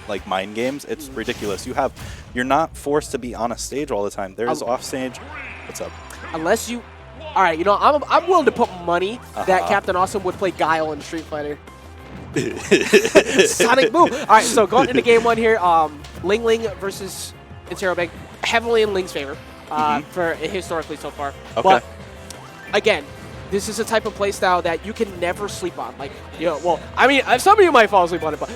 like mind games, it's ridiculous. You're not forced to be on a stage all the time. There is off stage. What's up? Unless you, all right, you know, I'm willing to put money that Captain Awesome would play Guile in Street Fighter. Sonic Boom. All right, so going into game one here, LingLing versus Interrobang, heavily in Ling's favor for historically so far. Okay. But again, this is a type of playstyle that you can never sleep on. Like, you know, well, I mean, some of you might fall asleep on it, but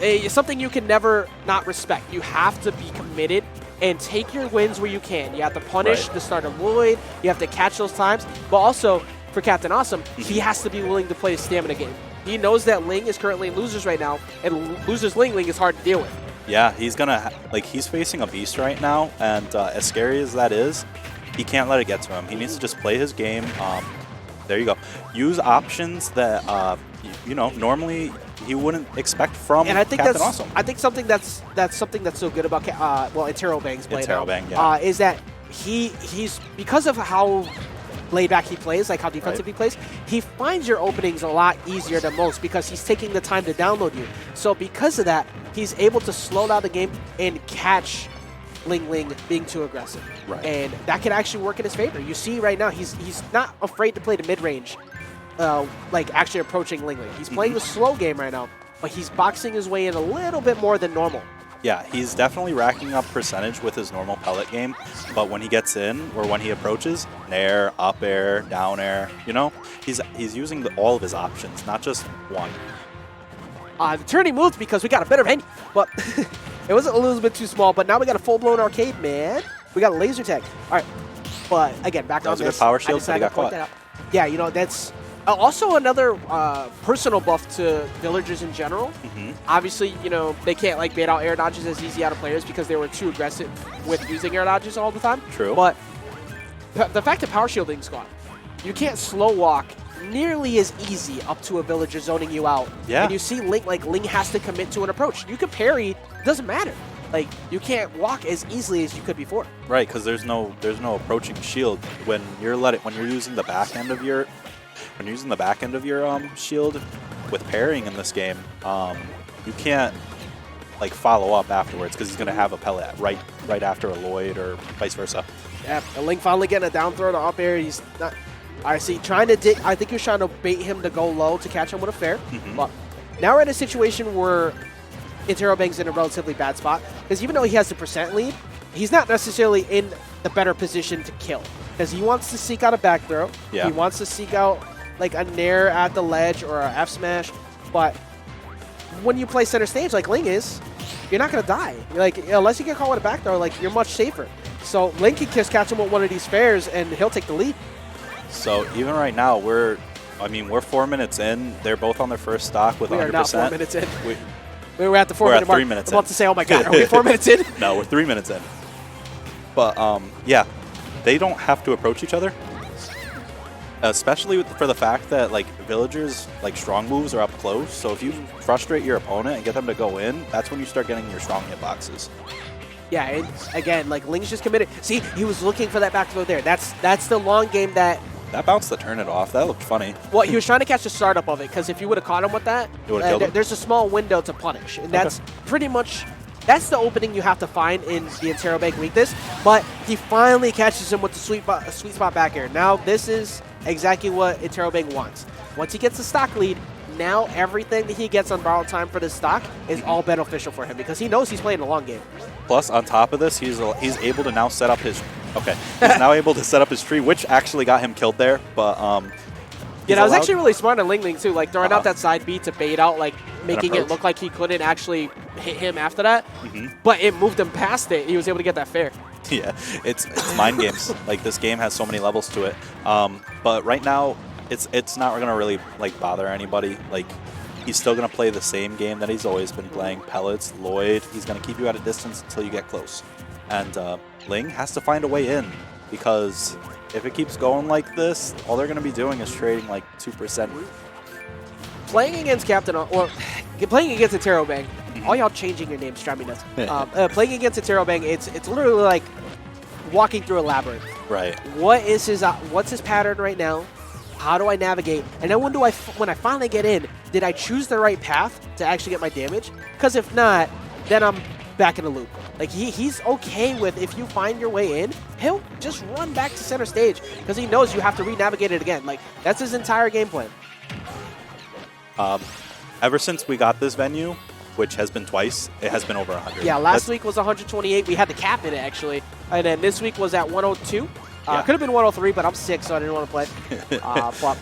it's something you can never not respect. You have to be committed and take your wins where you can. You have to punish the start of Lloyd. You have to catch those times. But also, for Captain Awesome, he has to be willing to play a stamina game. He knows that Ling is currently in losers right now, and losers LingLing is hard to deal with. Yeah, he's gonna he's facing a beast right now, and as scary as that is, he can't let it get to him. He needs to just play his game. There you go. Use options that you know normally you wouldn't expect from Captain Awesome. I think something that's something that's so good about Interrobang's play is that he's because of how laid back he plays, like how defensive he plays, he finds your openings a lot easier than most because he's taking the time to download you. So because of that, he's able to slow down the game and catch LingLing being too aggressive. Right. And that can actually work in his favor. You see right now, he's not afraid to play the mid-range, like actually approaching LingLing. He's playing the slow game right now, but he's boxing his way in a little bit more than normal. Yeah, he's definitely racking up percentage with his normal pellet game, but when he gets in or when he approaches, nair, up air, down air, you know, he's using all of his options, not just one. The turning moved because we got a better venue, but it was a little bit too small, but now we got a full-blown arcade, man. We got a laser tag. All right, but again, back on this. That was a good power shield, but he got caught. Yeah, you know, that's also another personal buff to villagers in general. Obviously, you know, they can't like bait out air dodges as easy out of players because they were too aggressive with using air dodges all the time. True. But the fact that power shielding's gone, you can't slow walk nearly as easy up to a villager zoning you out. Yeah. And you see Ling has to commit to an approach. You can parry, it doesn't matter. Like, you can't walk as easily as you could before. Right, because there's no approaching shield when you're using the back end of your shield with parrying in this game. You can't like follow up afterwards because he's gonna have a pellet right after a Lloyd or vice versa. Yeah, and Ling finally getting a down throw to up air. He's not. I see, trying to dig. I think he was trying to bait him to go low to catch him with a fair. But now we're in a situation where Interrobang's in a relatively bad spot because even though he has the percent lead, he's not necessarily in the better position to kill because he wants to seek out a back throw. Yeah. He wants to seek out like a nair at the ledge or a F smash, but when you play center stage like Ling is, you're not gonna die. Like unless you get caught with a back throw, like you're much safer. So Ling can just catch him with one of these fairs and he'll take the lead. So even right now, we're 4 minutes in. They're both on their first stock with 100%. We are not 4 minutes in. We're at the 4 minute mark. 3 minutes I'm about to say, oh my god, are we 4 minutes in? No, we're 3 minutes in. But yeah, they don't have to approach each other. Especially for the fact that like villagers like strong moves are up close. So if you frustrate your opponent and get them to go in, that's when you start getting your strong hitboxes. Yeah, and again, like Ling's just committed. See, he was looking for that back throw there. That's the long game that. That bounced to turn it off. That looked funny. Well, he was trying to catch the startup of it because if you would have caught him with that, there's a small window to punish, and that's pretty much. That's the opening you have to find in the Interrobang weakness. But he finally catches him with the sweet spot back air. Now this is exactly what Interrobang wants. Once he gets the stock lead, now everything that he gets on borrowed time for this stock is all beneficial for him because he knows he's playing a long game. Plus, on top of this, he's able to now set up his. Okay, he's now able to set up his tree, which actually got him killed there. But yeah, that was actually really smart on LingLing too, like throwing out that side B to bait out, like making it look like he couldn't actually hit him after that. But it moved him past it. He was able to get that fair. Yeah, it's mind games. Like this game has so many levels to it. But right now, it's not going to really like bother anybody. Like he's still going to play the same game that he's always been playing. Pellets, Lloyd. He's going to keep you at a distance until you get close. And Ling has to find a way in because if it keeps going like this, all they're going to be doing is trading like 2%. Playing against playing against Interrobang, all y'all changing your names drive me nuts. Playing against Interrobang, it's literally like walking through a labyrinth. Right. What's his pattern right now? How do I navigate? And then when I finally get in, did I choose the right path to actually get my damage? Because if not, then I'm back in the loop. Like, he's okay with, if you find your way in, he'll just run back to center stage because he knows you have to re-navigate it again. Like, that's his entire game plan. Ever since we got this venue, which has been twice, it has been over 100. Yeah, last week was 128. We had the cap in it, actually. And then this week was at 102. Yeah. Could have been 103, but I'm sick, so I didn't want to play.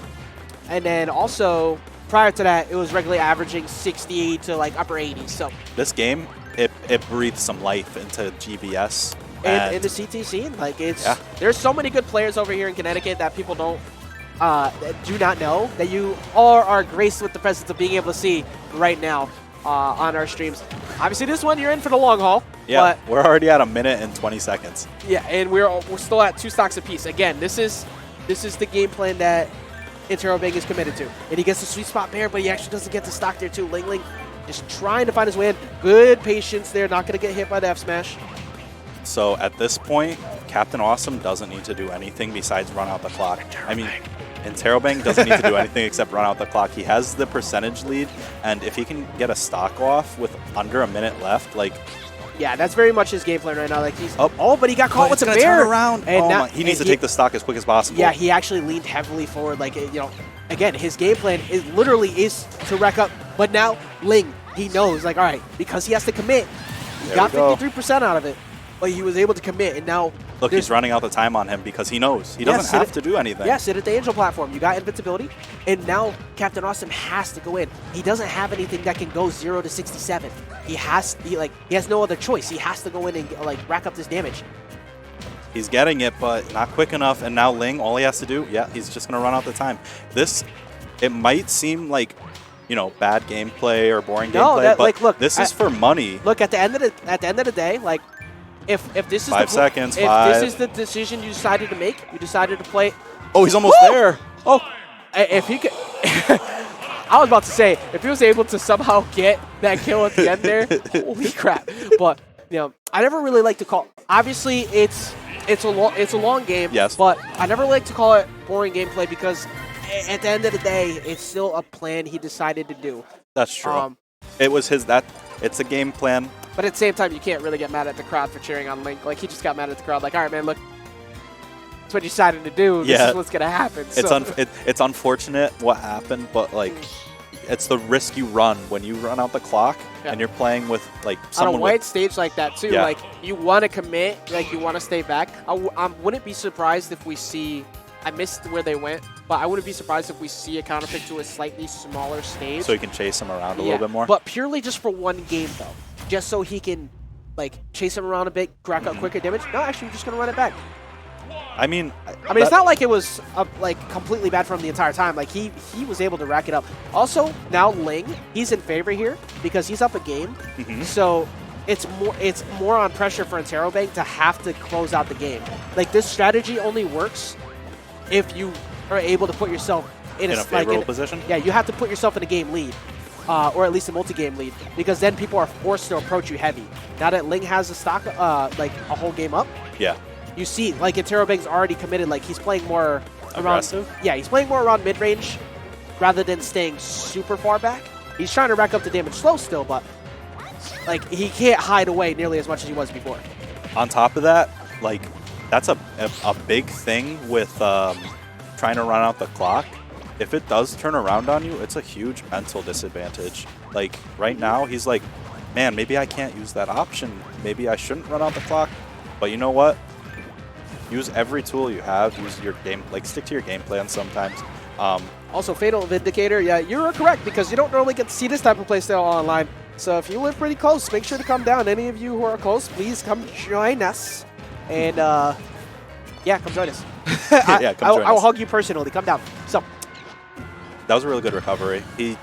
And then also, prior to that, it was regularly averaging 60 to like upper 80s. So this game, it breathes some life into GBS. And in the CT scene, like there's so many good players over here in Connecticut that people do not know, that you all are graced with the presence of being able to see right now on our streams. Obviously, this one, you're in for the long haul. Yeah, but we're already at 1 minute and 20 seconds. Yeah, and we're still at 2 stocks apiece. Again, this is the game plan that Interrobang is committed to. And he gets the sweet spot there, but he actually doesn't get the stock there too. LingLing just trying to find his way in. Good patience there, not going to get hit by the F smash. So at this point, Captain Awesome doesn't need to do anything besides run out the clock. I mean, Interrobang doesn't need to do anything except run out the clock. He has the percentage lead, and if he can get a stock off with under 1 minute left, like... Yeah, that's very much his game plan right now. Like he's but he got caught with a bear. Turn around. And he needs to take the stock as quick as possible. Yeah, he actually leaned heavily forward. Like, you know, again, his game plan is literally to rack up. But now Ling, he knows, like, all right, because he has to commit. He got 53% out of it, but he was able to commit, and now look, he's running out the time on him because he knows he doesn't have to do anything. Yeah, sit at the Angel platform. You got invincibility, and now Captain Awesome has to go in. He doesn't have anything that can go 0 to 67. He has no other choice. He has to go in and like rack up this damage. He's getting it, but not quick enough. And now Ling, all he has to do, he's just gonna run out the time. It might seem like, you know, bad gameplay or boring gameplay, but look, this is for money. Look, at the end of the day, like. If this is 5 seconds, if this is the decision you decided to make, you decided to play. Oh, he's almost there. Oh, if he could, I was about to say if he was able to somehow get that kill at the end there, holy crap! But you know, I never really like to call. Obviously, it's a long game. Yes. But I never like to call it boring gameplay because at the end of the day, it's still a plan he decided to do. That's true. It was it's a game plan. But at the same time, you can't really get mad at the crowd for cheering on Link. Like, he just got mad at the crowd. Like, all right, man, look, that's what you decided to do. This is what's going to happen. It's unfortunate what happened, but, like, it's the risk you run when you run out the clock and you're playing with, like, someone on a wide stage like that, too. Yeah. Like, you want to commit. Like, you want to stay back. I wouldn't be surprised if we see... I missed where they went, but I wouldn't be surprised if we see a counterpick to a slightly smaller stage. So you can chase him around a little bit more? But purely just for one game, though. Just so he can, like, chase him around a bit, rack up quicker damage. No, actually, we're just going to run it back. I mean, it's not like it was, like, completely bad for him the entire time. Like, he was able to rack it up. Also, now Ling, he's in favor here because he's up a game. So it's more on pressure for Interrobang to have to close out the game. Like, this strategy only works if you are able to put yourself in a favorable position. Yeah, you have to put yourself in a game lead. Or at least a multi-game lead, because then people are forced to approach you heavy. Now that Ling has a stock, like a whole game up, you see, like Interrobang's already committed. Like he's playing more aggressive. He's playing more around mid-range rather than staying super far back. He's trying to rack up the damage slow still, but like he can't hide away nearly as much as he was before. On top of that, like that's a big thing with trying to run out the clock. If it does turn around on you, it's a huge mental disadvantage. Like, right now, he's like, man, maybe I can't use that option. Maybe I shouldn't run out the clock. But you know what? Use every tool you have. Use your game, like, stick to your game plan sometimes. Also, Fatal Vindicator, yeah, you're correct, because you don't normally get to see this type of playstyle online. So if you live pretty close, make sure to come down. Any of you who are close, please come join us. And, yeah, come join us. Come join us. I'll hug you personally. Come down. So. That was a really good recovery. He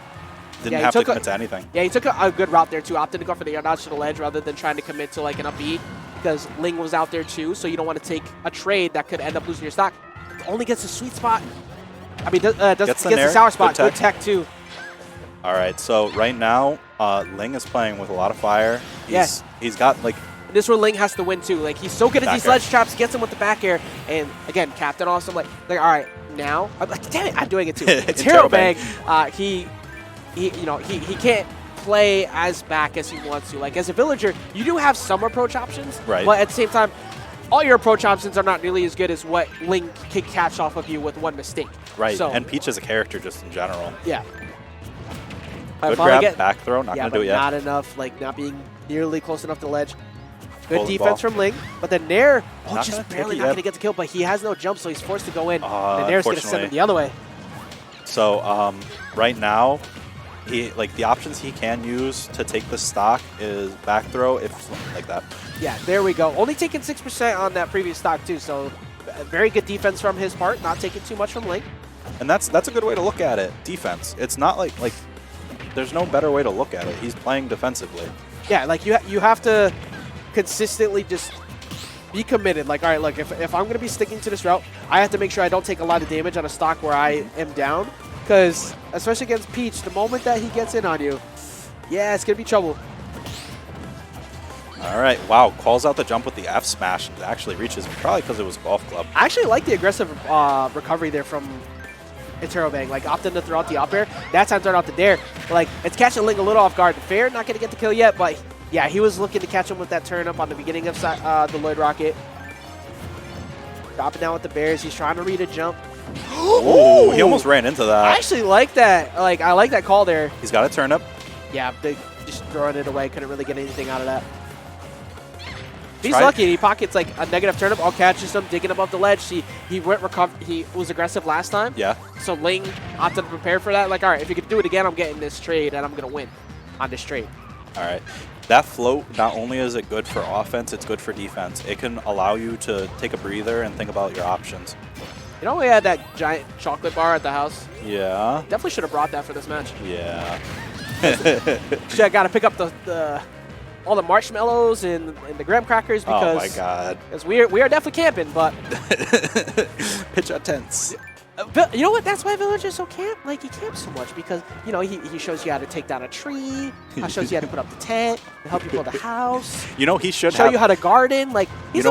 didn't have to commit to anything. Yeah, he took a good route there, too. Opted to go for the air dodge to the ledge rather than trying to commit to, like, an up-B, because Ling was out there, too, so you don't want to take a trade that could end up losing your stock. Only gets a sweet spot. I mean, gets the sour spot. Good tech, too. All right, so right now, Ling is playing with a lot of fire. He's got, like, And this is where Ling has to win too. Like, he's so good at these ledge traps, gets him with the back air, and again, Captain Awesome, like all right, now, damn it, I'm doing it too. Interrobang, he can't play as back as he wants to. Like, as a villager, you do have some approach options, right? But at the same time, all your approach options are not nearly as good as what Ling can catch off of you with one mistake. Right, so, and Peach as a character just in general. Yeah. Good grab, back throw, not going to do it yet. Not enough, like not being nearly close enough to ledge. Good defense from Ling, but then Nair, just barely not going to get the kill, but he has no jump, so he's forced to go in. And Nair's going to send him the other way. So right now, the options he can use to take the stock is back throw, if like that. Yeah, there we go. Only taking 6% on that previous stock too, so very good defense from his part, not taking too much from Ling. And that's a good way to look at it, defense. It's not like there's no better way to look at it. He's playing defensively. Yeah, like you have to consistently just be committed. Like, all right, look, if I'm going to be sticking to this route, I have to make sure I don't take a lot of damage on a stock where I am down. Because, especially against Peach, the moment that he gets in on you, yeah, it's going to be trouble. All right, wow, calls out the jump with the F smash. It actually reaches, probably because it was golf club. I actually like the aggressive recovery there from Interrobang, like opting to throw out the up air. That time throwing out the dare. Like, it's catching Ling a little off guard. Fair, not going to get the kill yet, but yeah, he was looking to catch him with that turn up on the beginning of the Lloyd Rocket. Dropping down with the bears. He's trying to read a jump. Oh, he almost ran into that. I actually like that. Like, I like that call there. He's got a turn up. Yeah, just throwing it away. Couldn't really get anything out of that. He's lucky. He pockets like a negative turnip. All catches him, digging above the ledge. He was aggressive last time. Yeah. So Ling opted to prepare for that. Like, all right, if you could do it again, I'm getting this trade and I'm gonna win on this trade. All right. That float, not only is it good for offense, it's good for defense. It can allow you to take a breather and think about your options. You know, we had that giant chocolate bar at the house. Yeah. Definitely should have brought that for this match. Yeah. Got to pick up all the marshmallows and the graham crackers because oh my god, we are definitely camping, but pitch our tents. You know what? That's why villagers so camp. Like, he camps so much because he shows you how to take down a tree, shows you how to put up the tent, help you build a house. He should show you how to garden. Like, he's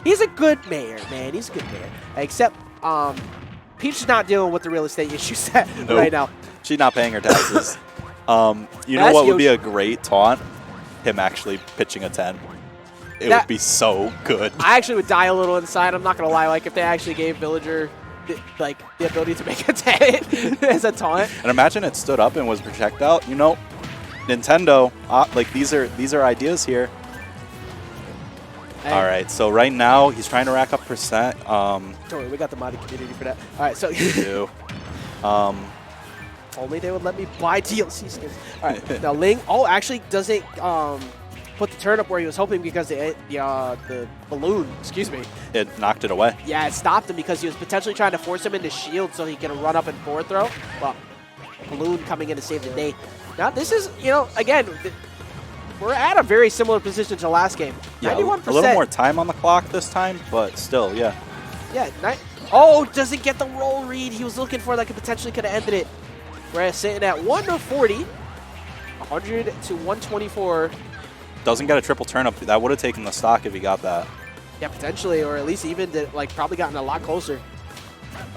he's a good mayor, man. He's a good mayor. Except Peach is not dealing with the real estate issues right now. She's not paying her taxes. You know what would be a great taunt? Him actually pitching a 10. It would be so good. I actually would die a little inside. I'm not going to lie. Like, if they actually gave Villager the ability to make a 10 as a taunt. And imagine it stood up and was projectile. Nintendo, these are ideas here. All right, so right now he's trying to rack up percent. Don't worry, we got the modding community for that. All right, so we do. Only they would let me buy DLC skins. All right, now Ling actually doesn't put the turn up where he was hoping because the balloon, it knocked it away. Yeah, it stopped him because he was potentially trying to force him into shield so he can run up and forward throw. Well, balloon coming in to save the day. Now this is, again, we're at a very similar position to last game. Yeah, 91%. A little more time on the clock this time, but still, yeah. Yeah, doesn't get the roll read he was looking for that could have ended it. We're sitting at 140, 100 to 124. Doesn't get a triple turnip. That would have taken the stock if he got that. Yeah, potentially, or at least even probably gotten a lot closer.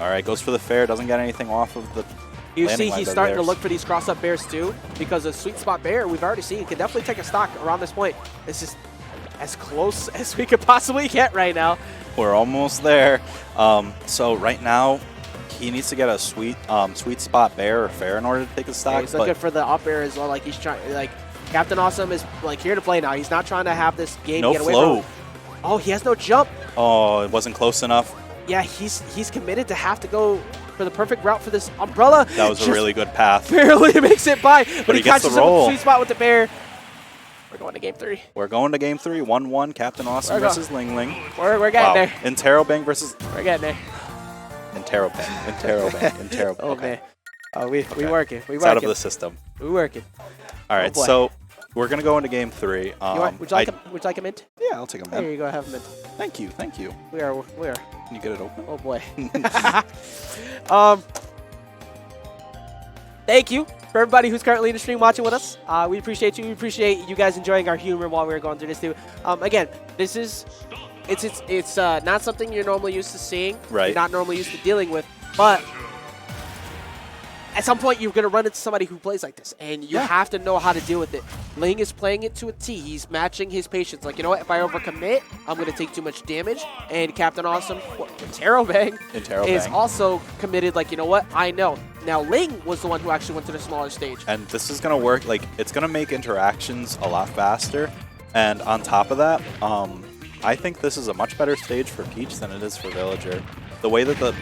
All right, goes for the fair. Doesn't get anything off of the. You see, he's starting to look for these cross-up bears too, because a sweet spot bear we've already seen can definitely take a stock around this point. It's just as close as we could possibly get right now. We're almost there. So right now, he needs to get a sweet spot bear or fair in order to take a stock. Yeah, he's looking for the up air as well. Like, he's trying. Like, Captain Awesome is here to play now. He's not trying to have this game get away from him. Oh, he has no jump. Oh, it wasn't close enough. Yeah, he's committed to have to go for the perfect route for this umbrella. That was a really good path. Barely makes it by, but he gets catches the roll. Him with the sweet spot with the bear. We're going to game 3. We're going to game 3. 1-1. Captain Awesome versus LingLing. We're getting there. Interrobang versus. We're getting there. Interrobang. Oh, okay. Man. Oh, we working. It's out of the system. We working. All right, so we're gonna go into game 3. Would you like a mint? Yeah, I'll take a mint. Here you go. Have a mint. Thank you. We are. Can you get it open? Oh boy. Thank you. For everybody who's currently in the stream watching with us, we appreciate you. We appreciate you guys enjoying our humor while we were going through this too. Again, this is it's not something you're normally used to seeing. Right. You're not normally used to dealing with, but at some point you're gonna run into somebody who plays like this, and you have to know how to deal with it. Ling is playing it to a T. He's matching his patience. Like, you know what? If I overcommit, I'm gonna take too much damage. And Captain Awesome, Interrobang is also committed. Like, you know what? I know. Now Ling was the one who actually went to the smaller stage. And this is gonna work. Like, it's gonna make interactions a lot faster. And on top of that, I think this is a much better stage for Peach than it is for Villager. The way that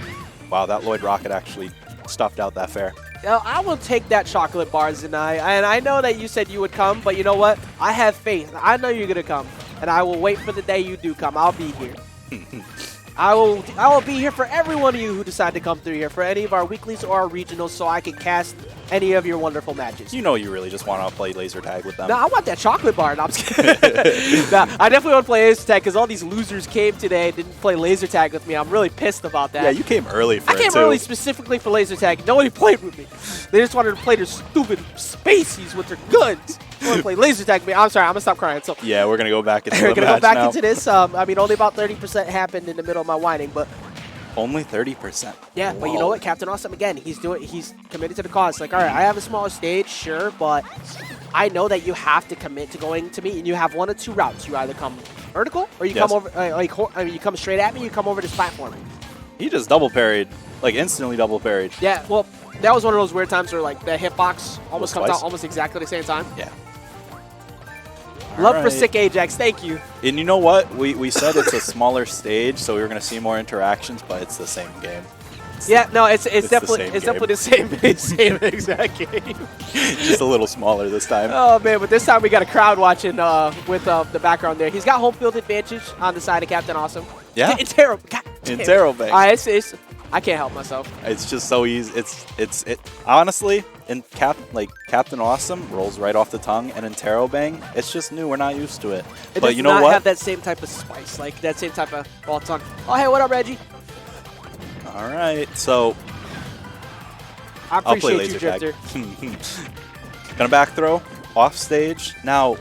wow, that Lloyd Rocket actually stuffed out that fair. Now, I will take that chocolate bar, Zanai. And I know that you said you would come, but you know what? I have faith. I know you're going to come. And I will wait for the day you do come. I'll be here. I will be here for every one of you who decide to come through here for any of our weeklies or our regionals so I can cast any of your wonderful matches. You know you really just want to play laser tag with them. No, I want that chocolate bar. No, I'm just kidding. Nah, I definitely want to play laser tag because all these losers came today and didn't play laser tag with me. I'm really pissed about that. Yeah, you came early for it, I came early specifically for laser tag. Nobody played with me. They just wanted to play their stupid spaceys with their guns. They want to play laser tag with me. I'm sorry. I'm going to stop crying. So yeah, we're going to go back into we're going to go back into this. I mean, only about 30% happened in the middle of my whining, but only 30%. Yeah, Whoa. But you know what? Captain Awesome, again, he's committed to the cause. Like, all right, I have a smaller stage, sure, but I know that you have to commit to going to me, and you have one of two routes. You either come vertical, or you come over, you come straight at me, you come over this platform. He just double parried, like instantly double parried. Yeah, well, that was one of those weird times where, like, the hitbox almost comes out almost exactly the same time. Yeah. Love for Sick Ajax, thank you. And you know what? We said it's a smaller stage, so we were going to see more interactions, but it's the same game. It's definitely the same exact game. Just a little smaller this time. Oh man, but this time we got a crowd watching with the background there. He's got home field advantage on the side of Captain Awesome. Yeah. It's terrible. Interrobang. I can't help myself. It's just so easy. It's honestly, Captain Awesome rolls right off the tongue, and Interrobang, it's just new. We're not used to it. But you know what? It does not have that same type of spice, like that same type of tongue. Oh hey, what up, Reggie? All right, so I appreciate you, Drifter. Gonna back throw off stage. Now,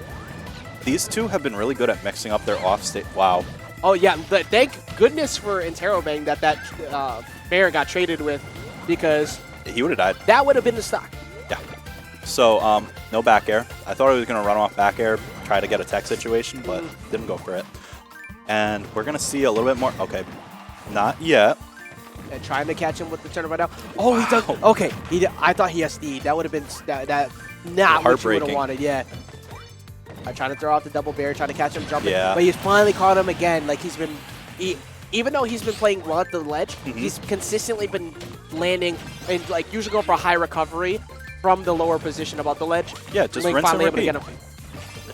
these two have been really good at mixing up their off stage. Wow. Oh yeah, but thank goodness for Interrobang that bear got traded with, because he would have died. That would have been the stock. Yeah. So no back air. I thought I was gonna run off back air, try to get a tech situation, but didn't go for it. And we're gonna see a little bit more. Okay, not yet. And trying to catch him with the turnaround out. Oh, wow. He does. Okay, I thought he SD'd. That would have been not what you would have wanted. Yeah. I'm trying to throw out the double bear, trying to catch him jumping. Yeah. But he's finally caught him again. Like he's been, even though he's been playing well at the ledge, he's consistently been landing and like usually going for a high recovery from the lower position about the ledge. Yeah, just rinse and repeat.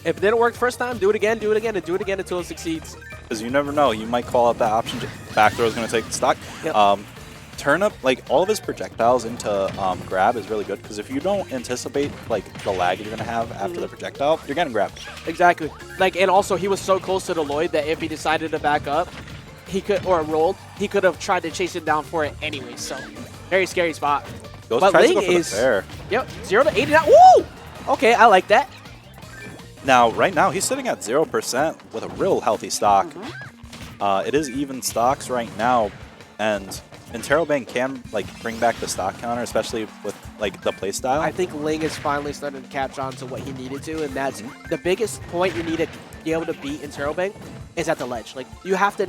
If it didn't work the first time, do it again, and do it again until it succeeds. Because you never know. You might call out that option. Back throw is going to take the stock. Yep. Turn up, like, all of his projectiles into grab is really good. Because if you don't anticipate, like, the lag you're going to have after the projectile, you're getting grabbed. Exactly. Like, and also, he was so close to the Lloyd that if he decided to back up, he could, or rolled, he could have tried to chase it down for it anyway. So, very scary spot. But Ling is, yep, 0 to 89. Woo! Okay, I like that. Now, right now, he's sitting at 0% with a real healthy stock. It is even stocks right now, and Interrobang can like bring back the stock counter, especially with like the playstyle. I think Ling is finally starting to catch on to what he needed to, and that's the biggest point you need to be able to beat Interrobang is at the ledge. Like you have to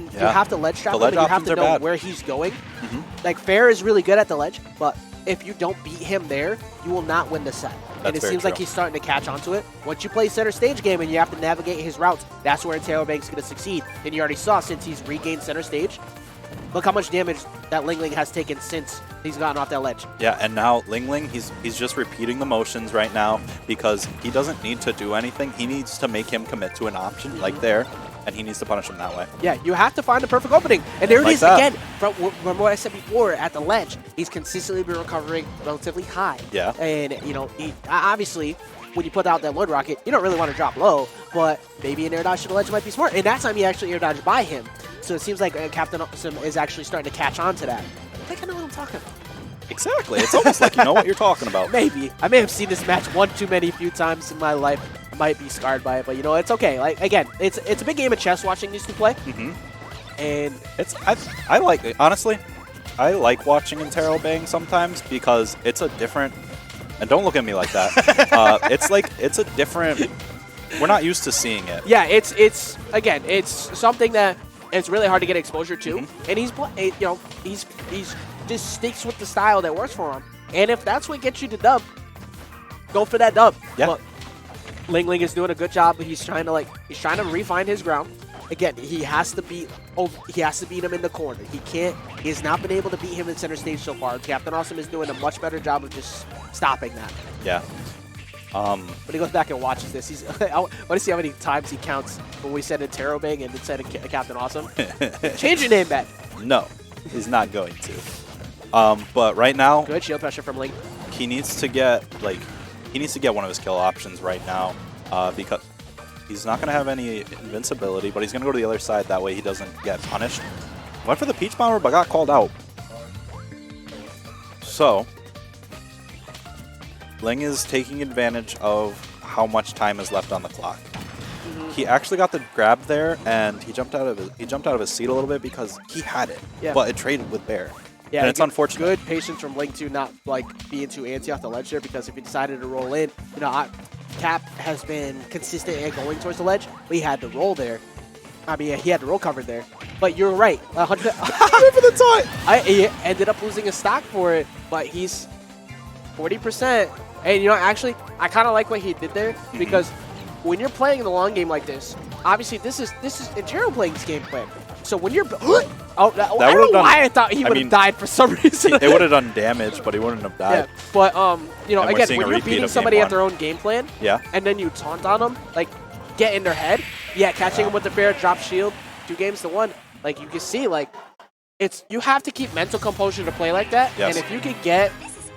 ledge trap him, and you have to know where he's going. Like Fair is really good at the ledge, but if you don't beat him there, you will not win the set. And it seems like he's starting to catch on to it. Once you play center stage game and you have to navigate his routes, that's where Interrobang's going to succeed. And you already saw since he's regained center stage, look how much damage that LingLing has taken since he's gotten off that ledge. Yeah, and now LingLing, he's just repeating the motions right now because he doesn't need to do anything. He needs to make him commit to an option like there, and he needs to punish him that way. Yeah, you have to find the perfect opening. And there it is again. From what I said before, at the ledge, he's consistently been recovering relatively high. Yeah. And, you know, obviously, when you put out that Lloyd Rocket, you don't really want to drop low, but maybe an air dodge to the ledge might be smart. And that time he actually air dodged by him. So it seems like Captain Awesome is actually starting to catch on to that. I think I know what I'm talking about. Exactly. It's almost like you know what you're talking about. Maybe. I may have seen this match one too many few times in my life. I might be scarred by it, but you know, it's okay. Like, again, it's a big game of chess watching these two play. And it's I like it. Honestly, I like watching Interrobang sometimes because it's a different, and don't look at me like that. It's a different, we're not used to seeing it. Yeah, it's again, it's something that it's really hard to get exposure to, and he's just sticks with the style that works for him. And if that's what gets you the dub, go for that dub. Yeah. But LingLing is doing a good job. He's trying to refine his ground. Again, he has to beat him in the corner. He has not been able to beat him in center stage so far. Captain Awesome is doing a much better job of just stopping that. Yeah. When he goes back and watches this, I want to see how many times he counts when we said Interrobang and instead of Captain Awesome. Change your name, Ben. No, he's not going to. But right now, good shield pressure from Ling. He needs to get one of his kill options right now because he's not going to have any invincibility, but he's going to go to the other side. That way he doesn't get punished. Went for the Peach Bomber, but got called out. So Ling is taking advantage of how much time is left on the clock. He actually got the grab there, and he jumped out of his seat a little bit because he had it, but it traded with Bear. Yeah, and it's unfortunate. Good patience from Ling to not like being too antsy off the ledge there, because if he decided to roll in, you know, Cap has been consistent and going towards the ledge, but he had the roll there. I mean, he had the roll covered there. But you're right, 100. For the time. He ended up losing a stock for it, but he's 40%. And you know, actually, I kind of like what he did there, because when you're playing the long game like this, obviously this is Interrobang's game plan. So when you're I don't know why I thought he would have died for some reason. It would have done damage, but he wouldn't have died. Yeah, but you know, and again, when you're beating somebody at their own game plan, and then you taunt on them, like get in their head, catching them with the fair drop shield, 2-1, like you can see, like you have to keep mental composure to play like that. Yes. And if you can get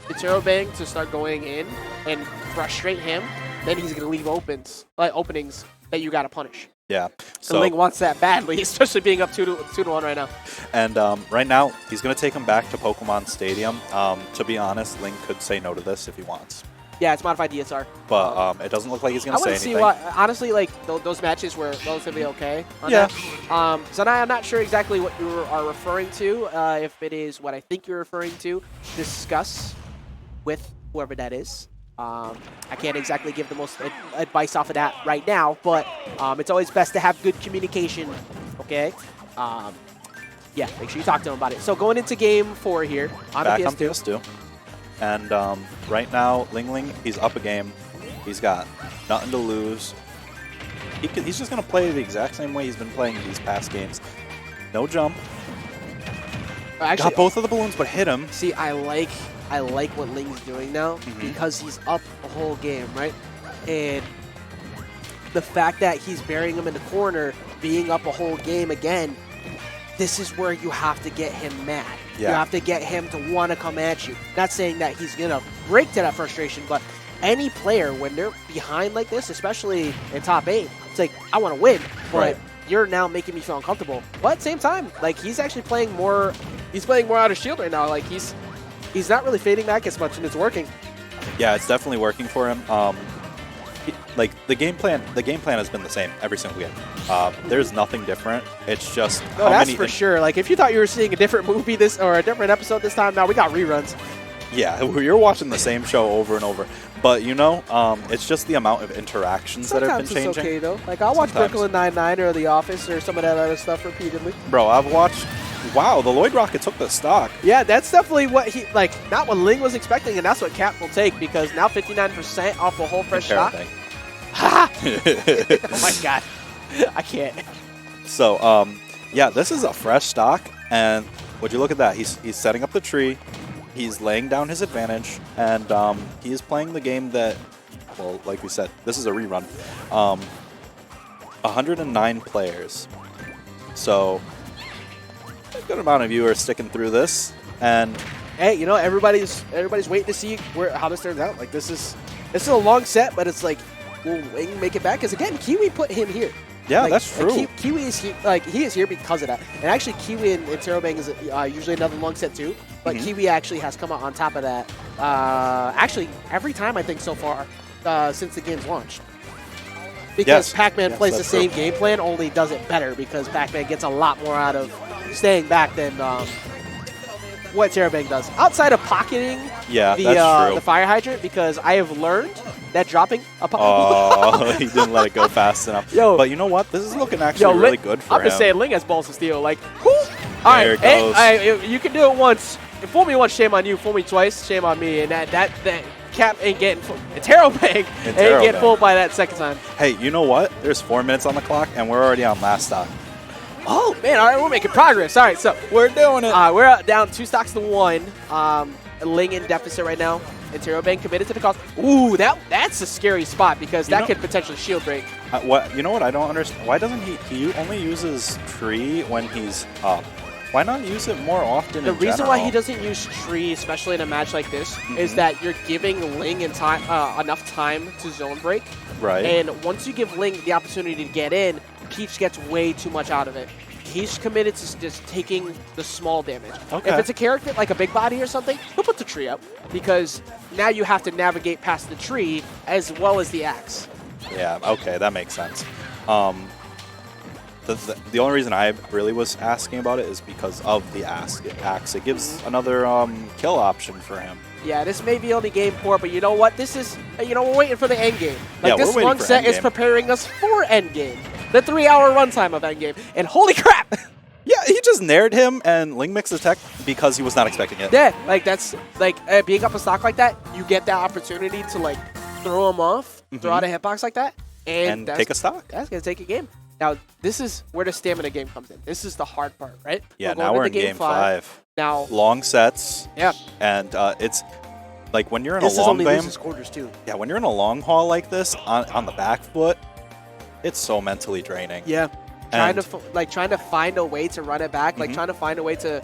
Interrobang to start going in and frustrate him, then he's gonna leave openings that you gotta punish. Yeah. So Ling wants that badly, especially being up 2-1 right now. And right now, he's going to take him back to Pokemon Stadium. To be honest, Ling could say no to this if he wants. Yeah, it's modified DSR. But it doesn't look like he's going to say anything. I want to see honestly, like, those matches were relatively okay on that. So now I'm not sure exactly what you are referring to. If it is what I think you're referring to, discuss with whoever that is. I can't exactly give the most advice off of that right now, but it's always best to have good communication, okay? Yeah, make sure you talk to him about it. So going into game 4 here on back the PS2. on PS2. And right now, LingLing, he's up a game. He's got nothing to lose. He's just going to play the exact same way he's been playing these past games. No jump. Actually, got both of the balloons, but hit him. See, I like what Ling's doing now because he's up the whole game, right? And the fact that he's burying him in the corner, being up a whole game again, this is where you have to get him mad. Yeah. You have to get him to want to come at you. Not saying that he's going to break to that frustration, but any player, when they're behind like this, especially in top 8, it's like, I want to win, but you're now making me feel uncomfortable. But at the same time, like, he's actually playing more out of shield right now. Like, he's not really fading back as much, and it's working. Yeah, it's definitely working for him. Like the game plan has been the same every single game. There's nothing different. It's just that's for sure. Like if you thought you were seeing a different movie or a different episode this time, now we got reruns. Yeah, you're watching the same show over and over. But you know, it's just the amount of interactions that have been changing. Sometimes it's okay though. Like I'll watch Brooklyn Nine-Nine or The Office or some of that other stuff repeatedly. Bro, I've watched. Wow, the Lloyd Rocket took the stock. Yeah, that's definitely what he not what Ling was expecting, and that's what Cap will take because now 59% off a whole fresh stock. Ha! Oh my god, I can't. So yeah, this is a fresh stock, and would you look at that? He's setting up the tree. He's laying down his advantage, and he is playing the game that, well, like we said, this is a rerun. 109 players. So a good amount of you are sticking through this, and hey, you know, everybody's waiting to see how this turns out. Like this is a long set, but it's like, will Ling make it back? Because again, Kiwi put him here. Yeah, that's true. Kiwi is he is here because of that. And actually, Kiwi and Interrobang is usually another long set too. But Kiwi actually has come out on top of that. Actually, every time I think so far since the game's launched. Because Pac-Man plays the same game plan, only does it better because Pac-Man gets a lot more out of staying back than what Interrobang does. Outside of pocketing the fire hydrant, because I have learned that dropping a he didn't let it go fast enough. But you know what? This is looking actually really good for him. I'm just saying, Ling has balls to steal. Like, whoo! All right, hey, you can do it once. Fool me once, shame on you. Fool me twice, shame on me. And that Cap ain't getting Interrobang ain't getting fooled by that second time. Hey, you know what? There's 4 minutes on the clock, and we're already on last stop. Oh, man. All right, we're making progress. All right, so we're doing it. We're down 2 stocks to 1. Ling in deficit right now. Interrobang committed to the cause. Ooh, that's a scary spot because that could potentially shield break. You know what I don't understand? Why doesn't he only uses tree when he's up? Why not use it more often? The reason why he doesn't use tree, especially in a match like this, is that you're giving Ling enough time to zone break. Right. And once you give Ling the opportunity to get in, Peach gets way too much out of it. He's committed to just taking the small damage. Okay. If it's a character like a big body or something, he'll put the tree up because now you have to navigate past the tree as well as the axe. Yeah, okay, that makes sense. The only reason I really was asking about it is because of the axe. It gives another kill option for him. Yeah, this may be only game 4, but you know what? This is, we're waiting for the end game. Like, this long set is preparing us for end game. The 3-hour runtime of end game. And holy crap! Yeah, he just nared him, and Ling mixed the tech because he was not expecting it. Yeah, like, that's, like, being up a stock like that, you get that opportunity to, like, throw him off, throw out a hitbox like that, and take a stock. That's going to take a game. Now, this is where the stamina game comes in. This is the hard part, right? Yeah, now we're in game 5. Now, long sets. Yeah. And it's like when you're in a long game. This is only quarters too. Yeah, when you're in a long haul like this on the back foot, it's so mentally draining. Yeah. Trying to find a way to run it back, like trying to find a way to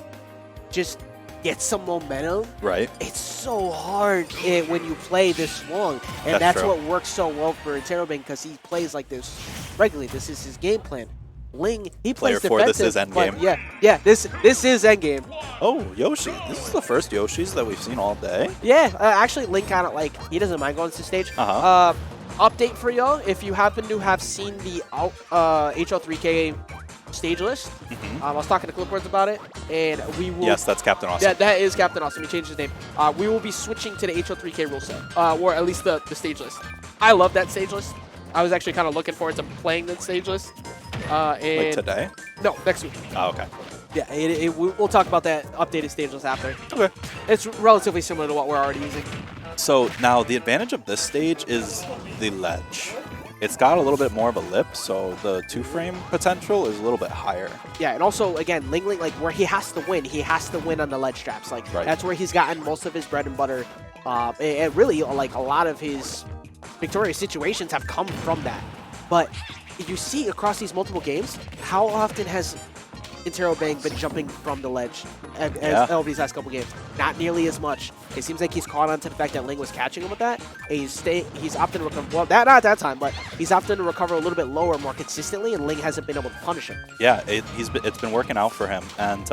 just get some momentum. Right. It's so hard when you play this long. And that's what works so well for Interrobang because he plays like this regularly. This is his game plan. Ling, he plays defensive. This is endgame. Yeah, this is endgame. Oh, Yoshi. This is the first Yoshis that we've seen all day. Yeah, actually, Ling kind of he doesn't mind going to the stage. Update for y'all, if you happen to have seen the HL3K stage list, I was talking to Clipboards about it, and we will... Yes, that's Captain Awesome. Yeah, that is Captain Awesome. He changed his name. We will be switching to the HL3K rule set, or at least the stage list. I love that stage list. I was actually kind of looking forward to playing that stage list. And like today? No, next week. Oh, okay. Yeah, we'll talk about that updated stage list after. Okay. It's relatively similar to what we're already using. So now the advantage of this stage is the ledge. It's got a little bit more of a lip, so the 2-frame potential is a little bit higher. Yeah, and also, again, LingLing, like, where he has to win on the ledge traps. Like, that's where he's gotten most of his bread and butter. And really, like, a lot of his victorious situations have come from that. But you see across these multiple games, how often has Interrobang been jumping from the ledge as these last couple games? Not nearly as much. It seems like he's caught on to the fact that Ling was catching him with that. And he's opted to recover. Well, not at that time, but he's opted to recover a little bit lower more consistently, and Ling hasn't been able to punish him. Yeah, it's been working out for him. And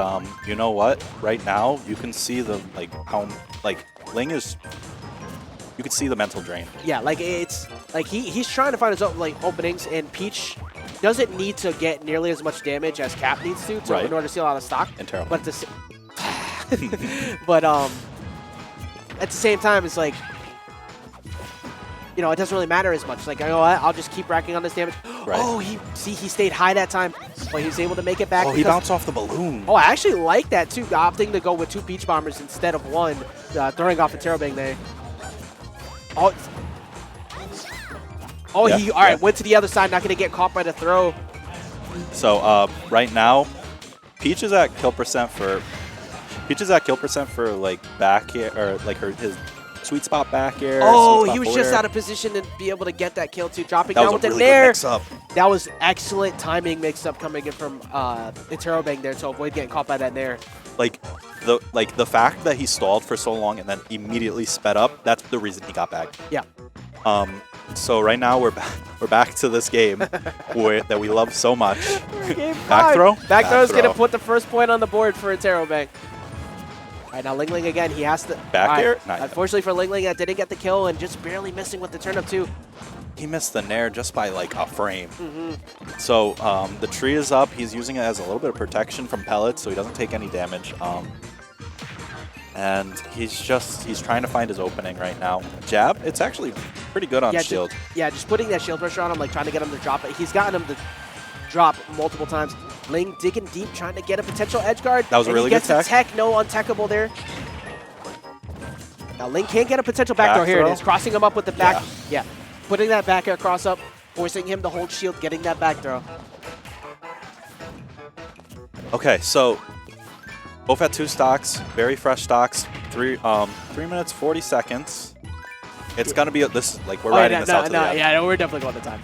you know what? Right now, you can see how Ling is. You can see the mental drain. Yeah, like it's like he's trying to find his own openings, and Peach doesn't need to get nearly as much damage as Cap needs to in order to steal out of stock. And terrible. But at the same time, it's like, it doesn't really matter as much. Like, I'll just keep racking on this damage. Right. Oh, he stayed high that time, but he was able to make it back. Oh, he bounced off the balloon. Oh, I actually like that too, opting to go with 2 Peach Bombers instead of 1, throwing off a Interrobang there. Oh, he went to the other side, not going to get caught by the throw. So right now, Peach is at kill percent for like back air, or like his sweet spot back air. Oh, he was just out of position to be able to get that kill too, dropping down with the nair. That was excellent timing mix-up coming in from Interrobang there to avoid getting caught by that nair. Like the fact that he stalled for so long and then immediately sped up, that's the reason he got back. Yeah. So right now we're back to this game that we love so much. Back throw. Back throw is throw. gonna put the first point on the board for Interrobang. All right, now LingLing again. He has to back air. Right. Unfortunately for LingLing, that didn't get the kill and just barely missing with the turn up two. He missed the nair just by like a frame. So the tree is up. He's using it as a little bit of protection from pellets, so he doesn't take any damage. And he's trying to find his opening right now. Jab, it's actually pretty good on shield. Just putting that shield pressure on him, like trying to get him to drop it. He's gotten him to drop multiple times. Ling digging deep, trying to get a potential edge guard. That was a really good tech. He gets the tech, no untechable there. Now Ling can't get a potential backdoor. Here it is, crossing him up with the back. Yeah, putting that back air cross up, forcing him to hold shield, getting that back throw. Okay, so both at 2 stocks, very fresh stocks. 3 minutes 40 seconds. It's gonna be this like we're riding this out to the end. Yeah, no, we're definitely going to time.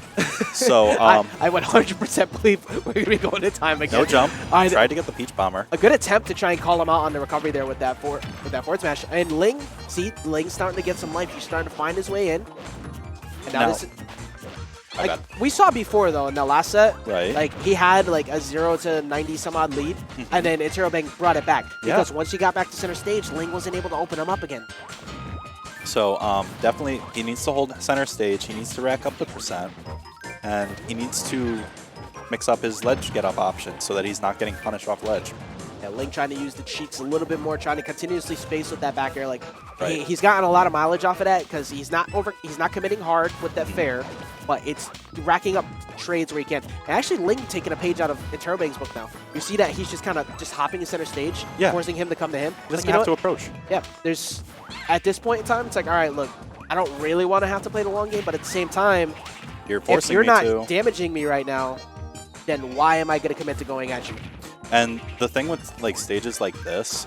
So I 100% believe we're gonna be going to time again. No jump. Tried to get the Peach Bomber. A good attempt to try and call him out on the recovery there with that forward smash. And Ling, see, Ling's starting to get some life. He's starting to find his way in. And now this is, like, we saw before though in the last set, right? Like he had like a 0 to 90 some odd lead, and then Interrobang brought it back because once he got back to center stage, Ling wasn't able to open him up again. So definitely he needs to hold center stage. He needs to rack up the percent, and he needs to mix up his ledge get up option so that he's not getting punished off ledge. Yeah, Ling trying to use the cheeks a little bit more, trying to continuously space with that back air. Like he's gotten a lot of mileage off of that because he's not committing hard with that fair, but it's racking up trades where he can. And actually, Ling taking a page out of Interrobang's book now. You see that he's just kind of hoping in center stage, forcing him to come to him. He doesn't have to approach. Yeah, at this point in time, it's like, all right, look, I don't really want to have to play the long game, but at the same time, if you're not damaging me right now, then why am I going to commit to going at you? And the thing with like stages like this,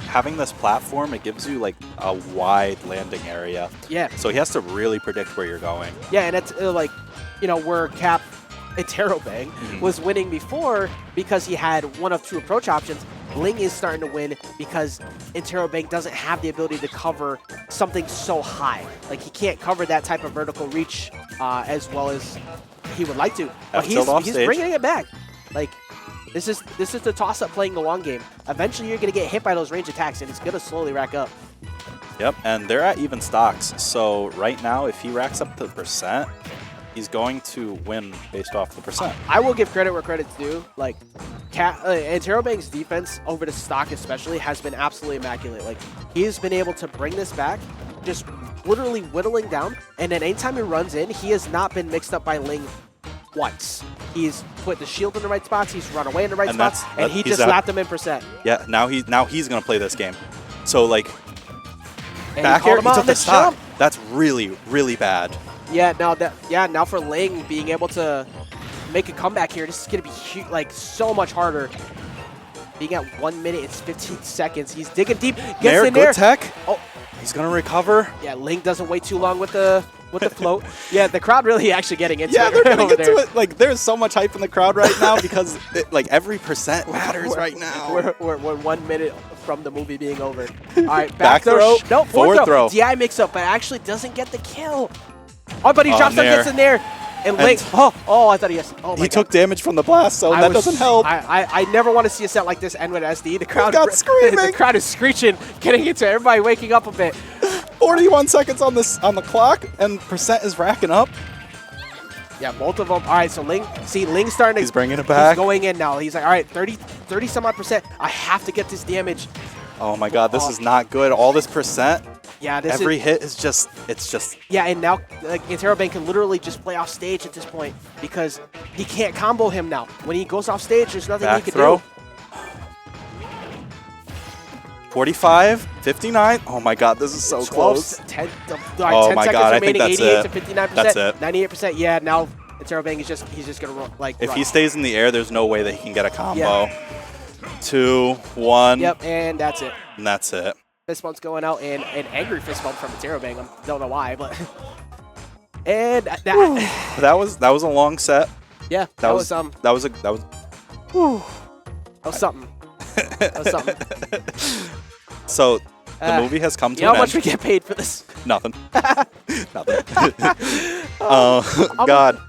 having this platform, it gives you like a wide landing area. Yeah. So he has to really predict where you're going. Yeah, and it's like, where Interrobang was winning before because he had one of 2 approach options. Ling is starting to win because Interrobang doesn't have the ability to cover something so high. Like he can't cover that type of vertical reach as well as he would like to. But he's bringing it back. Like this is the toss-up playing the long game. Eventually you're going to get hit by those range attacks and it's going to slowly rack up. Yep, and they're at even stocks. So right now, if he racks up the percent, he's going to win based off the percent. I will give credit where credit's due. Like, Interrobang's defense over the stock especially has been absolutely immaculate. Like, he's been able to bring this back, just literally whittling down, and then anytime he runs in, he has not been mixed up by Ling once. He's put the shield in the right spots, he's run away in the right spots, and he just slapped him in percent. Yeah, now he's going to play this game. So, like, and back here, he took the stock. Jump. That's really, really bad. Yeah, now for Ling being able to make a comeback here, this is going to be huge, like so much harder. Being at 1 minute, it's 15 seconds. He's digging deep, gets in there. Good tech. Oh, he's going to recover. Yeah, Ling doesn't wait too long with the float. Yeah, the crowd really actually getting into it. Yeah, they're going to get to it. Like, there's so much hype in the crowd right now because like every percent matters right now. We're 1 minute from the movie being over. All right, back throw. No, forward throw. DI mix up, but actually doesn't get the kill. Oh, but he drops up, gets in there. And Ling, I thought he took damage from the blast, so that doesn't help. I never want to see a set like this end with SD. The crowd got screaming. The crowd is screeching, getting into everybody waking up a bit. 41 seconds on the clock, and percent is racking up. Yeah, both of them. All right, so Ling's starting to... He's bringing it back. He's going in now. He's like, all right, 30 some odd percent. I have to get this damage. Oh my God, this is not good. All this percent. Yeah, every hit is just, it's just... Yeah, and now Interrobang can literally just play off stage at this point because he can't combo him now. When he goes off stage, there's nothing he can do. 45, 59. Oh my God, this is so close. 10 oh my God, I think that's 88 it. to 59%. That's it. 98%. Yeah, now Interrobang is he's just gonna run. If he stays in the air, there's no way that he can get a combo. Yeah. 2, 1. Yep, and that's it. And that's it. Fist bump's going out, and an angry fist bump from Interrobang. I don't know why, but and that was a long set. Yeah, that was something. That was something. So the movie has come to an end. How much we get paid for this? Nothing. Nothing. God.